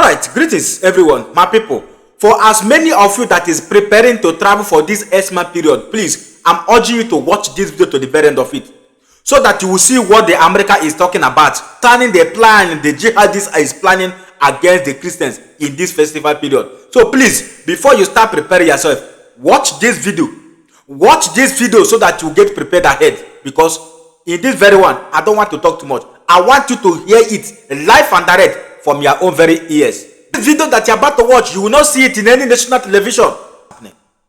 Alright, greetings everyone, my people. For as many of you that is preparing to travel for this Xmas period, please, I'm urging you to watch this video to the very end of it, so that you will see what the America is talking about, turning the plan the jihadists is planning against the Christians in this festival period. So please, before you start preparing yourself, watch this video. Watch this video so that you get prepared ahead, because in this very one, I don't want to talk too much. I want you to hear it live and direct from your own very ears. This video that you're about to watch, you will not see it in any national television.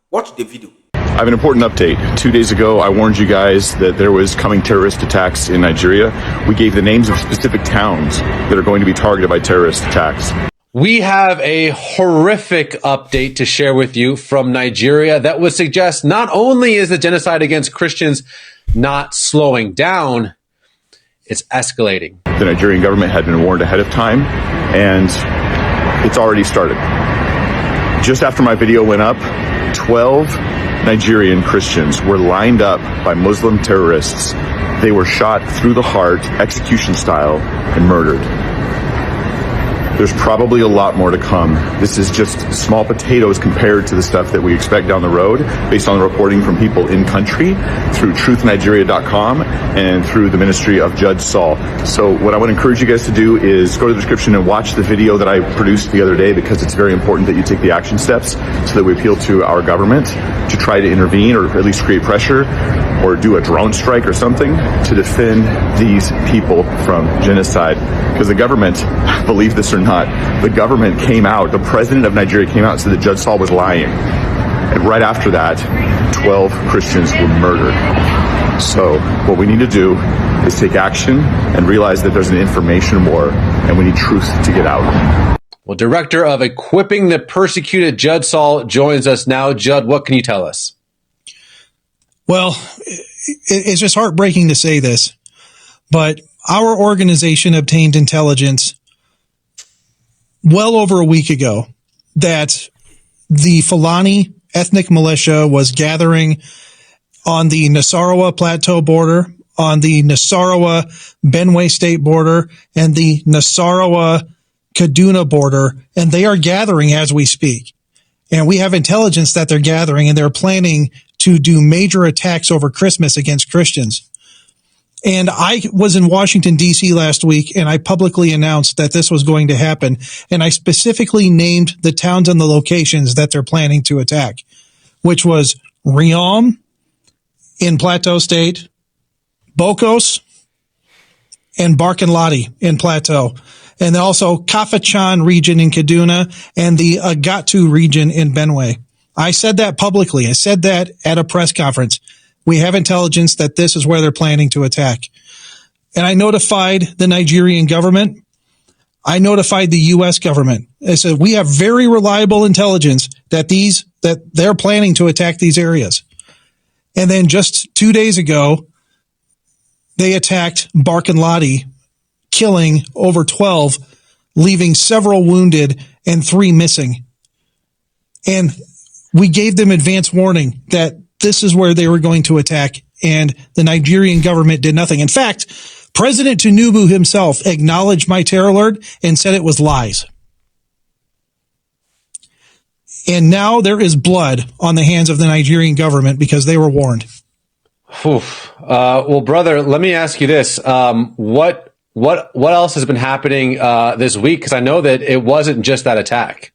Watch the video. I have an important update. 2 days ago, I warned you guys that there was coming terrorist attacks in Nigeria. We gave the names of specific towns that are going to be targeted by terrorist attacks. We have a horrific update to share with you from Nigeria that would suggest not only is the genocide against Christians not slowing down, it's escalating. The Nigerian government had been warned ahead of time, and it's already started. Just after my video went up, 12 Nigerian Christians were lined up by Muslim terrorists. They were shot through the heart, execution style, and murdered. There's probably a lot more to come. This is just small potatoes compared to the stuff that we expect down the road, based on the reporting from people in country, through truthnigeria.com, and through the ministry of Judge Saul. So what I want to encourage you guys to do is go to the description and watch the video that I produced the other day, because it's very important that you take the action steps so that we appeal to our government to try to intervene, or at least create pressure, or do a drone strike or something to defend these people from genocide. Because the government, believe this or not, the government came out, the president of Nigeria came out and said that Judge Saul was lying. And right after that, 12 Christians were murdered. So what we need to do is take action and realize that there's an information war, and we need truth to get out. Well, Director of Equipping the Persecuted, Judd Saul, joins us now. Judd, what can you tell us? Well, it's just heartbreaking to say this, but our organization obtained intelligence well over a week ago that the Fulani ethnic militia was gathering on the Nasarawa Plateau border, on the Nasarawa-Benue State border, and the Nasarawa-Kaduna border, and they are gathering as we speak. And we have intelligence that they're gathering, and they're planning to do major attacks over Christmas against Christians. And I was in Washington, D.C. last week, and I publicly announced that this was going to happen. And I specifically named the towns and the locations that they're planning to attack, which was Riom in Plateau State, Bokos, and Barkinladi in Plateau. And then also Kafachan region in Kaduna and the Agatu region in Benue. I said that publicly. I said that at a press conference. We have intelligence that this is where they're planning to attack. And I notified the Nigerian government. I notified the U.S. government. I said, we have very reliable intelligence that they're planning to attack these areas. And then just 2 days ago, they attacked Barkinladi, killing over 12, leaving several wounded and 3 missing. And we gave them advance warning that this is where they were going to attack, and the Nigerian government did nothing. In fact, President Tinubu himself acknowledged my terror alert and said it was lies. And now there is blood on the hands of the Nigerian government because they were warned. Well, brother, let me ask you this. What else has been happening this week? Because I know that it wasn't just that attack.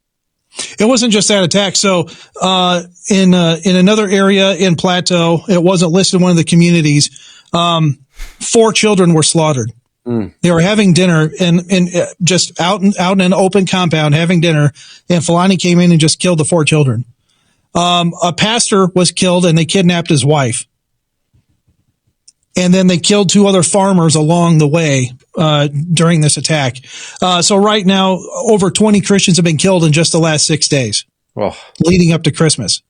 It wasn't just that attack. So, in another area in Plateau, it wasn't listed in one of the communities. 4 children were slaughtered. They were having dinner and just out in an open compound having dinner, and Fulani came in and just killed the 4 children. A pastor was killed and they kidnapped his wife. And then they killed 2 other farmers along the way during this attack. So right now, over 20 Christians have been killed in just the last 6 days, leading up to Christmas.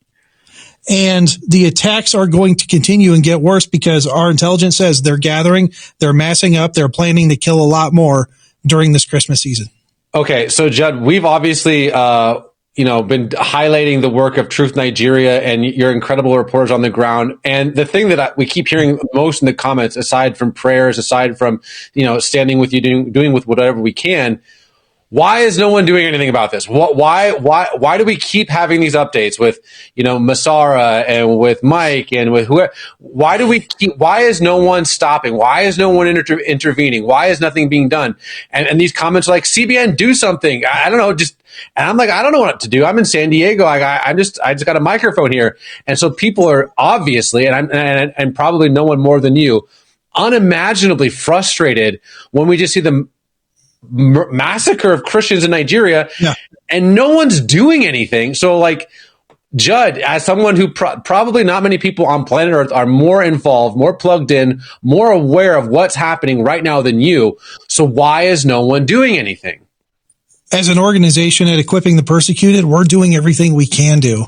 And the attacks are going to continue and get worse because our intelligence says they're gathering, they're massing up, they're planning to kill a lot more during this Christmas season. Okay, so Judd, we've obviously been highlighting the work of Truth Nigeria and your incredible reporters on the ground. And the thing that we keep hearing most in the comments, aside from prayers, aside from, standing with you, doing with whatever we can, Why is no one doing anything about this? Why do we keep having these updates with, Masara and with Mike and with whoever? Why is no one stopping? Why is no one intervening? Why is nothing being done? And these comments are like, CBN, do something. I don't know. And I'm like, I don't know what to do. I'm in San Diego. I just got a microphone here. And so people are obviously, and probably no one more than you, unimaginably frustrated when we just see the massacre of Christians in Nigeria, and no one's doing anything. So, like, Judd, as someone who probably not many people on planet Earth are more involved, more plugged in, more aware of what's happening right now than you. So why is no one doing anything? As an organization at Equipping the Persecuted, we're doing everything we can do.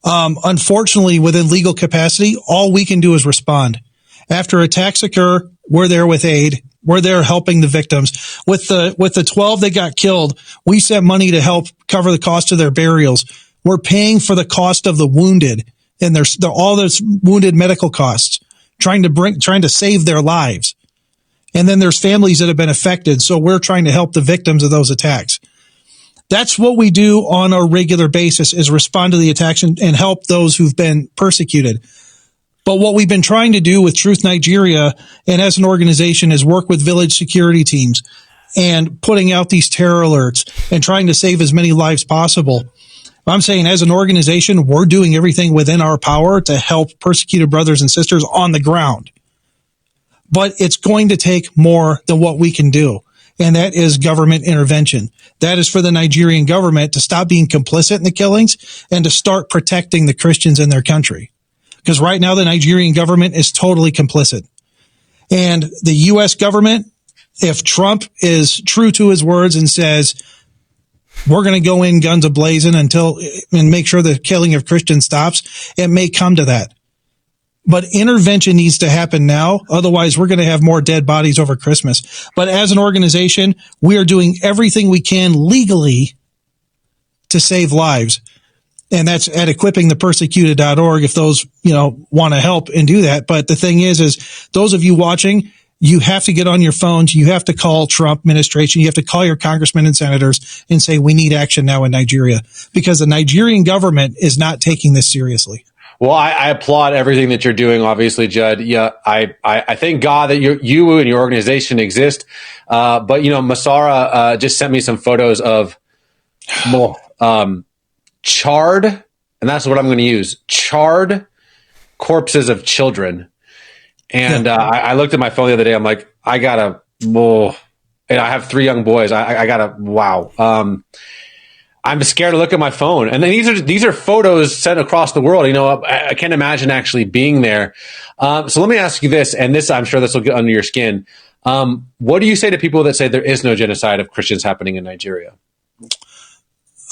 Unfortunately, within legal capacity, all we can do is respond. After attacks occur, we're there with aid. We're there helping the victims. With the 12 that got killed, we sent money to help cover the cost of their burials. We're paying for the cost of the wounded and all those wounded medical costs, trying to save their lives. And then there's families that have been affected. So we're trying to help the victims of those attacks. That's what we do on a regular basis, is respond to the attacks and help those who've been persecuted. But what we've been trying to do with Truth Nigeria and as an organization is work with village security teams and putting out these terror alerts and trying to save as many lives possible. I'm saying as an organization, we're doing everything within our power to help persecuted brothers and sisters on the ground. But it's going to take more than what we can do. And that is government intervention. That is for the Nigerian government to stop being complicit in the killings and to start protecting the Christians in their country. Because right now the Nigerian government is totally complicit. And the U.S. government, if Trump is true to his words and says, we're going to go in guns a-blazing and make sure the killing of Christians stops, it may come to that. But intervention needs to happen now. Otherwise, we're going to have more dead bodies over Christmas. But as an organization, we are doing everything we can legally to save lives. And that's at equippingthepersecuted.org if those, want to help and do that. But the thing is those of you watching, you have to get on your phones. You have to call Trump administration. You have to call your congressmen and senators and say, we need action now in Nigeria, because the Nigerian government is not taking this seriously. Well, I applaud everything that you're doing, obviously, Judd. Yeah, I thank God that you and your organization exist. But, Masara just sent me some photos of charred, and that's what I'm going to use, charred corpses of children. And I looked at my phone the other day. I'm like, and I have 3 young boys. Wow. I'm scared to look at my phone. And then these are photos sent across the world. I can't imagine actually being there. So let me ask you this, and I'm sure this will get under your skin. What do you say to people that say there is no genocide of Christians happening in Nigeria?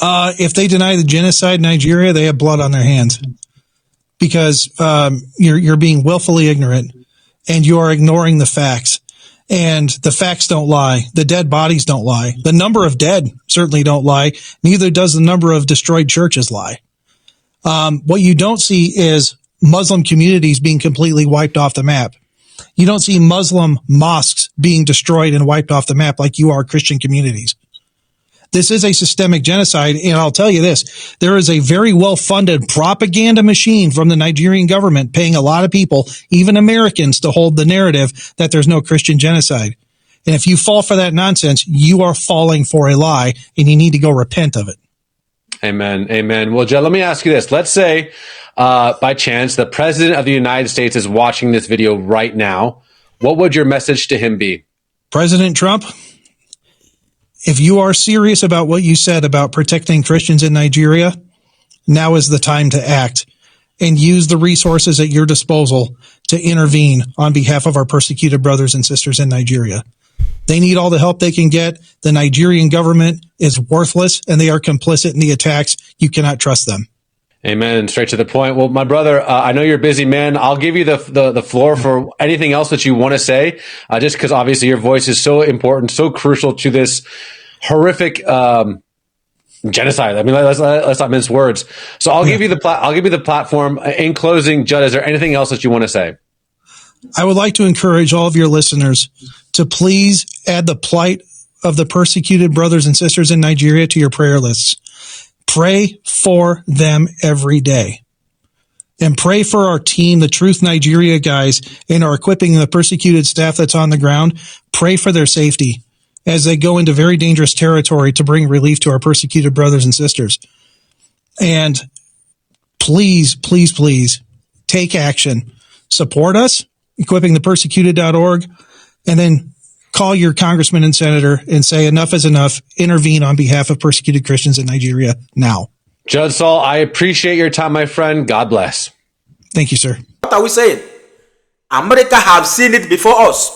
If they deny the genocide in Nigeria, they have blood on their hands, because you're being willfully ignorant and you are ignoring the facts. And the facts don't lie. The dead bodies don't lie. The number of dead certainly don't lie. Neither does the number of destroyed churches lie. What you don't see is Muslim communities being completely wiped off the map. You don't see Muslim mosques being destroyed and wiped off the map like you are Christian communities. This is a systemic genocide, and I'll tell you this, there is a very well-funded propaganda machine from the Nigerian government paying a lot of people, even Americans, to hold the narrative that there's no Christian genocide. And if you fall for that nonsense, you are falling for a lie, and you need to go repent of it. Amen. Amen. Well, Joe, let me ask you this. Let's say, by chance, the President of the United States is watching this video right now. What would your message to him be? President Trump, if you are serious about what you said about protecting Christians in Nigeria, now is the time to act and use the resources at your disposal to intervene on behalf of our persecuted brothers and sisters in Nigeria. They need all the help they can get. The Nigerian government is worthless and they are complicit in the attacks. You cannot trust them. Amen. Straight to the point. Well, my brother, I know you're a busy man. I'll give you the floor for anything else that you want to say, just because obviously your voice is so important, so crucial to this horrific genocide. I mean, let's not mince words. So I'll give you the platform. In closing, Judd, is there anything else that you want to say? I would like to encourage all of your listeners to please add the plight of the persecuted brothers and sisters in Nigeria to your prayer lists. Pray for them every day. And pray for our team, the Truth Nigeria guys, and our equipping the persecuted staff that's on the ground. Pray for their safety as they go into very dangerous territory to bring relief to our persecuted brothers and sisters. And please, please, please take action. Support us, equippingthepersecuted.org, and then call your congressman and senator and say enough is enough. Intervene on behalf of persecuted Christians in Nigeria now. Judge Saul, I appreciate your time, my friend. God bless. Thank you, sir. What are we saying? America have seen it before us.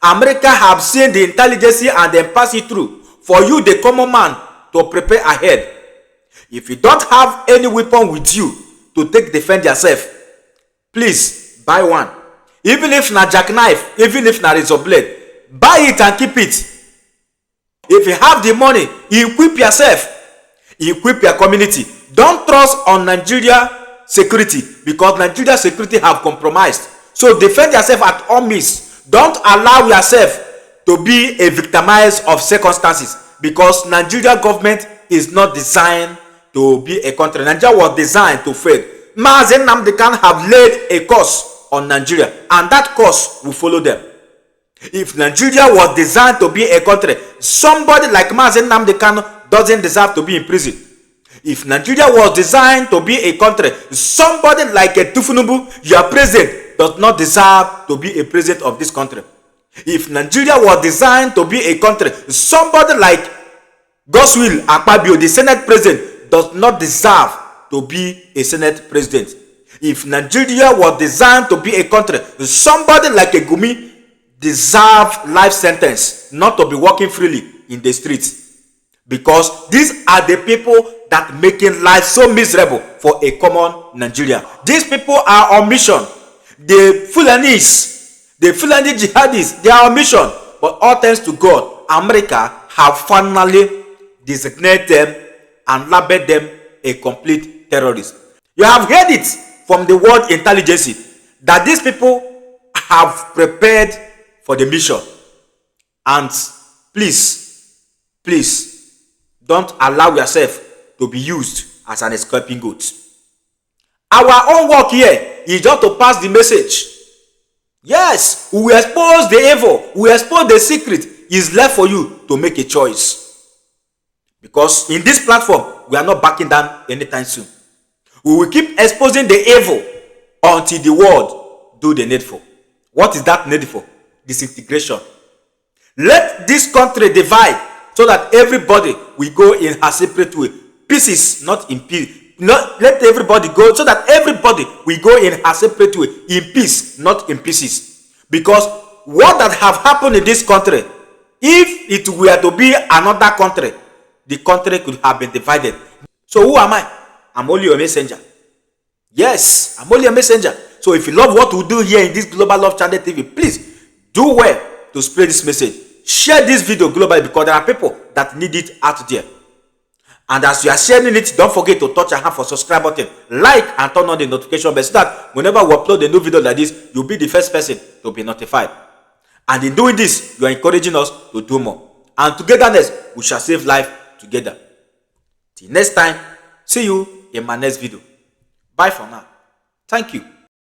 America have seen the intelligence and then pass it through for you, the common man, to prepare ahead. If you don't have any weapon with you to defend yourself, please buy one. Even if na jackknife, even if na razor blade, buy it and keep it. If you have the money, equip yourself. Equip your community. Don't trust on Nigeria security because Nigeria security have compromised. So defend yourself at all means. Don't allow yourself to be a victimized of circumstances because Nigeria government is not designed to be a country. Nigeria was designed to fail. Mazen Namdekan have laid a course on Nigeria and that course will follow them. If Nigeria was designed to be a country, somebody like Mazen Namdekan doesn't deserve to be in prison. If Nigeria was designed to be a country, somebody like a Tufunubu, your president, does not deserve to be a president of this country. If Nigeria was designed to be a country, somebody like Goswill Akpabio, the Senate president, does not deserve to be a Senate president. If Nigeria was designed to be a country, somebody like a Gumi deserve life sentence, not to be walking freely in the streets. Because these are the people that making life so miserable for a common Nigeria. These people are on mission. The Fulani jihadists, they are on mission. But all thanks to God, America have finally designated them and labeled them a complete terrorist. You have heard it from the world intelligence that these people have prepared for the mission. And please, don't allow yourself to be used as an escaping goat. Our own work here is just to pass the message. Yes, we will expose the evil, we will expose the secret. It's left for you to make a choice. Because in this platform, we are not backing down anytime soon. We will keep exposing the evil until the world do the needful. What is that needful? Disintegration. Let this country divide so that everybody will go in a separate way. Pieces, not in peace. Let everybody go so that everybody will go in a separate way. In peace, not in pieces. Because what that have happened in this country, if it were to be another country, the country could have been divided. So who am I? I'm only a messenger. Yes, I'm only a messenger. So if you love what we do here in this Global Love Channel TV, please do well to spread this message. Share this video globally because there are people that need it out there. And as you are sharing it, don't forget to touch your hand for subscribe button, like and turn on the notification bell so that whenever we upload a new video like this, you'll be the first person to be notified. And in doing this, you are encouraging us to do more. And togetherness, we shall save life together. Till next time, see you in my next video. Bye for now. Thank you.